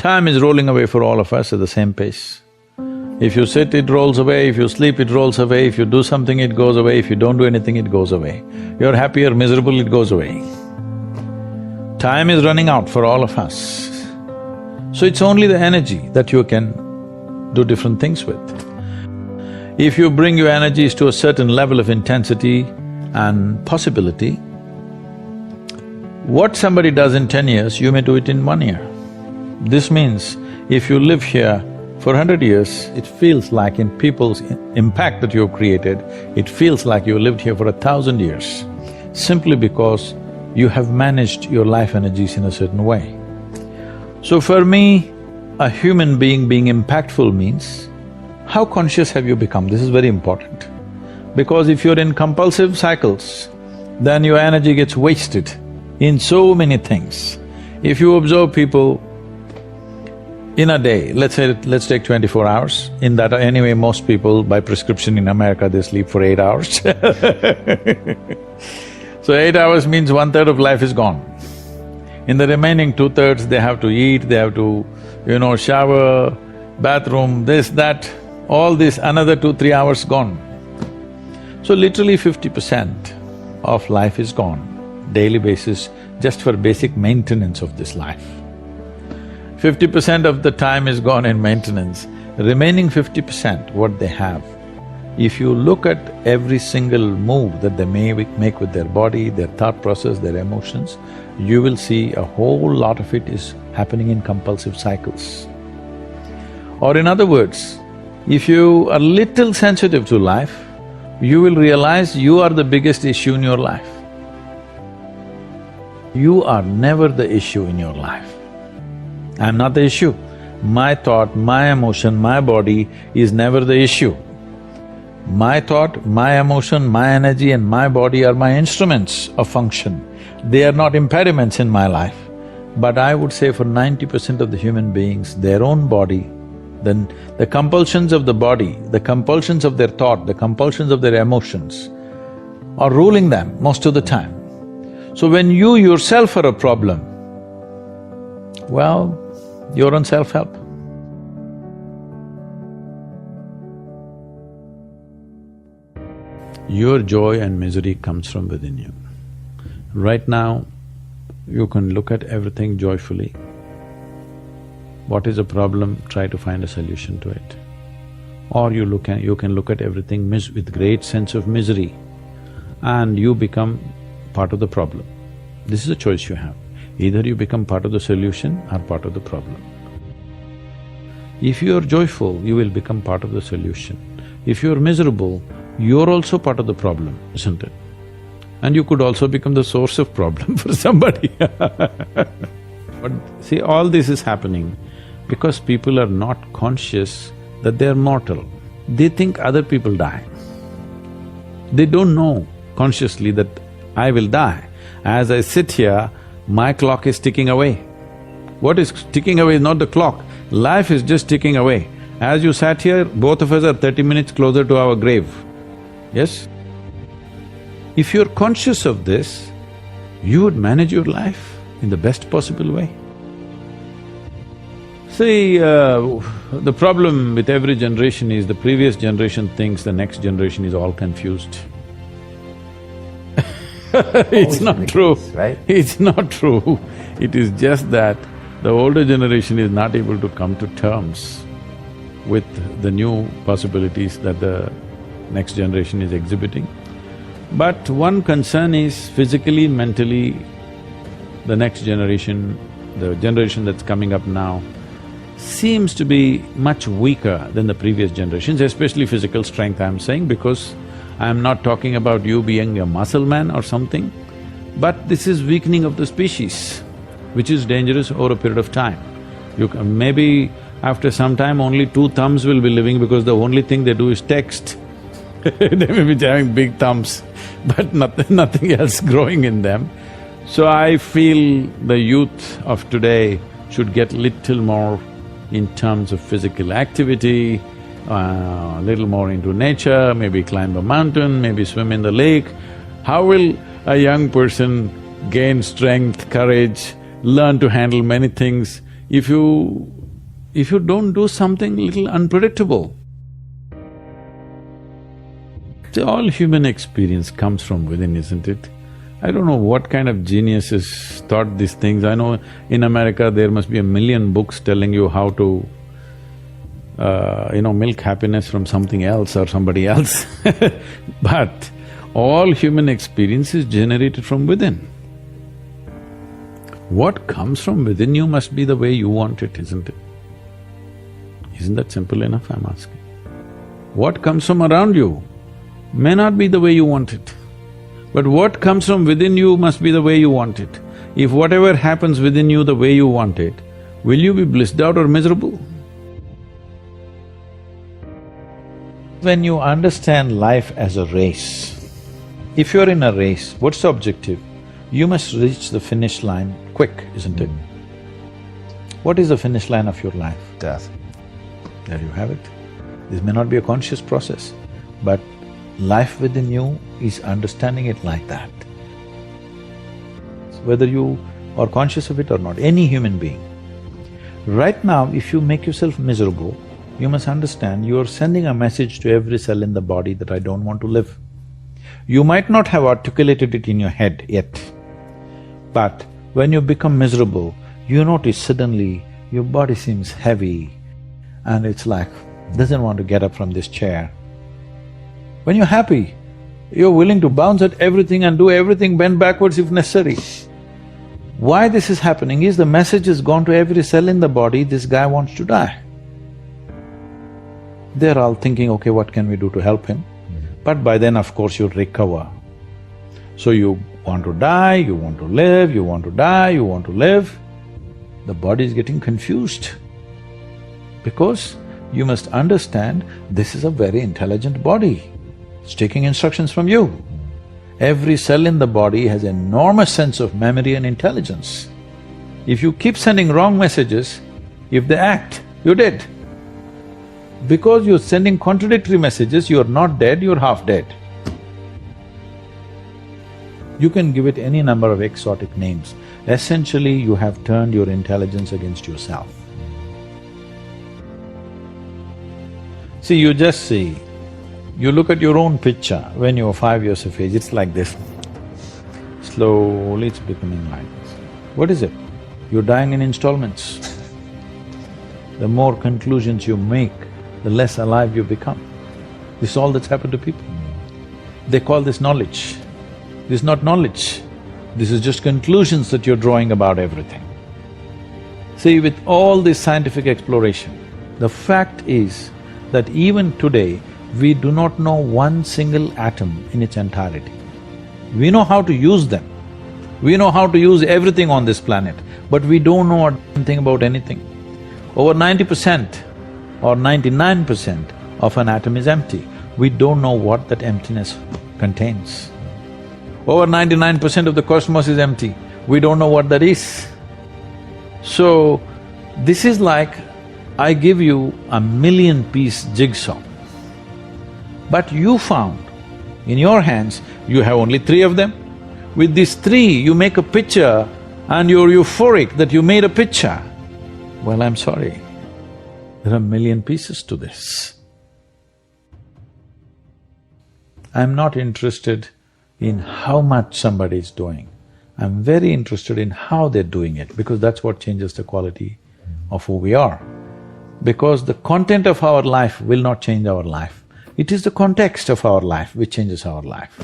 Time is rolling away for all of us at the same pace. If you sit, it rolls away, if you sleep, it rolls away, if you do something, it goes away, if you don't do anything, it goes away. You're happy or miserable, it goes away. Time is running out for all of us. So it's only the energy that you can do different things with. If you bring your energies to a certain level of intensity and possibility, what somebody does in 10 years, you may do it in 1 year. This means if you live here for 100 years, it feels like in people's impact that you've created, it feels like you lived here for 1,000 years, simply because you have managed your life energies in a certain way. So for me, a human being impactful means, how conscious have you become? This is very important. Because if you're in compulsive cycles, then your energy gets wasted in so many things. If you observe people in a day, let's take 24 hours, in that anyway most people by prescription in America they sleep for 8 hours So 8 hours means 1/3 of life is gone. In the remaining 2/3 they have to eat, they have to, shower, bathroom, this, that, all this, another 2-3 hours gone. So literally 50% of life is gone, daily basis, just for basic maintenance of this life. 50% of the time is gone in maintenance, remaining 50%, what they have. If you look at every single move that they may make with their body, their thought process, their emotions, you will see a whole lot of it is happening in compulsive cycles. Or in other words, if you are little sensitive to life, you will realize you are the biggest issue in your life. You are never the issue in your life. I'm not the issue. My thought, my emotion, my body is never the issue. My thought, my emotion, my energy and my body are my instruments of function. They are not impediments in my life. But I would say for 90% of the human beings, their own body, then the compulsions of the body, the compulsions of their thought, the compulsions of their emotions are ruling them most of the time. So when you yourself are a problem, well, you're on self-help. Your joy and misery comes from within you. Right now, you can look at everything joyfully. What is a problem, try to find a solution to it. Or you can look at everything with great sense of misery and you become part of the problem. This is a choice you have. Either you become part of the solution or part of the problem. If you're joyful, you will become part of the solution. If you're miserable, you're also part of the problem, isn't it? And you could also become the source of problem for somebody But see, all this is happening because people are not conscious that they're mortal. They think other people die. They don't know consciously that I will die. As I sit here, my clock is ticking away. What is ticking away is not the clock, life is just ticking away. As you sat here, both of us are 30 minutes closer to our grave, yes? If you're conscious of this, you would manage your life in the best possible way. See, the problem with every generation is the previous generation thinks the next generation is all confused. It's not true, right? It's not true. It is just that the older generation is not able to come to terms with the new possibilities that the next generation is exhibiting. But one concern is physically, mentally, the next generation, the generation that's coming up now, seems to be much weaker than the previous generations, especially physical strength I'm saying, because I'm not talking about you being a muscle man or something, but this is weakening of the species, which is dangerous over a period of time. Maybe after some time only 2 thumbs will be living because the only thing they do is text they may be having big thumbs, but nothing else growing in them. So I feel the youth of today should get little more in terms of physical activity, little more into nature, maybe climb a mountain, maybe swim in the lake. How will a young person gain strength, courage, learn to handle many things If you don't do something little unpredictable, see, all human experience comes from within, isn't it? I don't know what kind of geniuses thought these things. I know in America there must be 1,000,000 books telling you how to, milk happiness from something else or somebody else but all human experience is generated from within. What comes from within you must be the way you want it, isn't it? Isn't that simple enough, I'm asking? What comes from around you may not be the way you want it, but what comes from within you must be the way you want it. If whatever happens within you the way you want it, will you be blissed out or miserable? When you understand life as a race, if you're in a race, what's the objective? You must reach the finish line quick, isn't it? What is the finish line of your life? Death. There you have it. This may not be a conscious process, but life within you is understanding it like that. Whether you are conscious of it or not, any human being. Right now, if you make yourself miserable, you must understand you are sending a message to every cell in the body that I don't want to live. You might not have articulated it in your head yet, but when you become miserable, you notice suddenly your body seems heavy and it's like, doesn't want to get up from this chair. When you're happy, you're willing to bounce at everything and do everything, bend backwards if necessary. Why this is happening is the message has gone to every cell in the body, this guy wants to die. They're all thinking, okay, what can we do to help him? But by then, of course, you'll recover. So you want to die, you want to live, you want to die, you want to live. The body is getting confused because you must understand this is a very intelligent body. It's taking instructions from you. Every cell in the body has an enormous sense of memory and intelligence. If you keep sending wrong messages, if they act, you're dead. Because you're sending contradictory messages, you're not dead, you're half dead. You can give it any number of exotic names. Essentially, you have turned your intelligence against yourself. See, you just see, you look at your own picture when you were 5 years of age, it's like this. Slowly it's becoming like this. What is it? You're dying in installments. The more conclusions you make, the less alive you become. This is all that's happened to people. They call this knowledge. This is not knowledge. This is just conclusions that you're drawing about everything. See, with all this scientific exploration, the fact is that even today, we do not know one single atom in its entirety. We know how to use them. We know how to use everything on this planet, but we don't know anything about anything. Over 90% or 99% of an atom is empty. We don't know what that emptiness contains. Over 99% of the cosmos is empty. We don't know what that is. So, this is like I give you a 1,000,000-piece jigsaw, but you found in your hands, you have only 3 of them. With these 3, you make a picture and you're euphoric that you made a picture. Well, I'm sorry, there are 1,000,000 pieces to this. I'm not interested in how much somebody is doing. I'm very interested in how they're doing it, because that's what changes the quality of who we are. Because the content of our life will not change our life. It is the context of our life which changes our life.